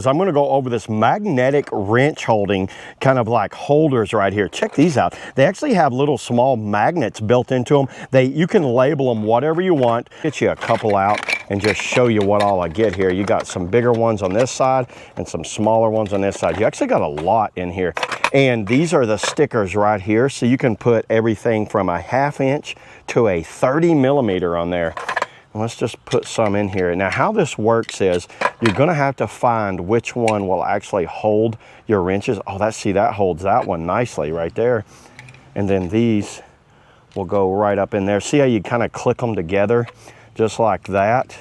So I'm going to go over this magnetic wrench holding kind of like holders right here. Check these out. They actually have little small magnets built into them. You can label them whatever you want. Get you a couple out and just show you what all I get here. You got some bigger ones on this side and some smaller ones on this side. You actually got a lot in here. And these are the stickers right here. So you can put everything from a 1/2 inch to a 30 millimeter on there. Let's just put some in here. Now, how this works is you're going to have to find which one will actually hold your wrenches. Oh, see, that holds that one nicely right there. And then these will go right up in there. See how you kind of click them together just like that?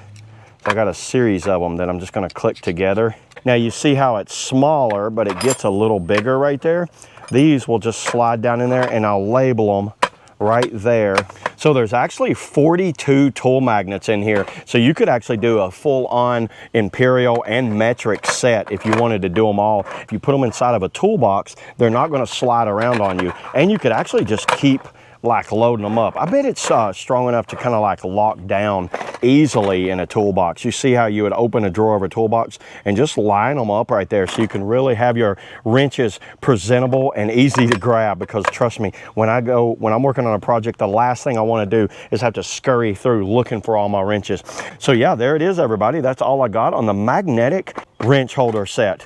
I got a series of them that I'm just going to click together. Now, you see how it's smaller, but it gets a little bigger right there. These will just slide down in there, and I'll label them right there. So there's actually 42 tool magnets in here. So you could actually do a full-on imperial and metric set if you wanted to do them all. If you put them inside of a toolbox, they're not going to slide around on you. And you could actually just keep like loading them up. I bet it's strong enough to kind of like lock down easily in a toolbox. You see how you would open a drawer of a toolbox and just line them up right there so you can really have your wrenches presentable and easy to grab. Because trust me, when I'm working on a project, the last thing I want to do is have to scurry through looking for all my wrenches. So yeah, there it is, everybody. That's all I got on the magnetic wrench holder set.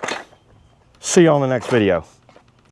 See you on the next video.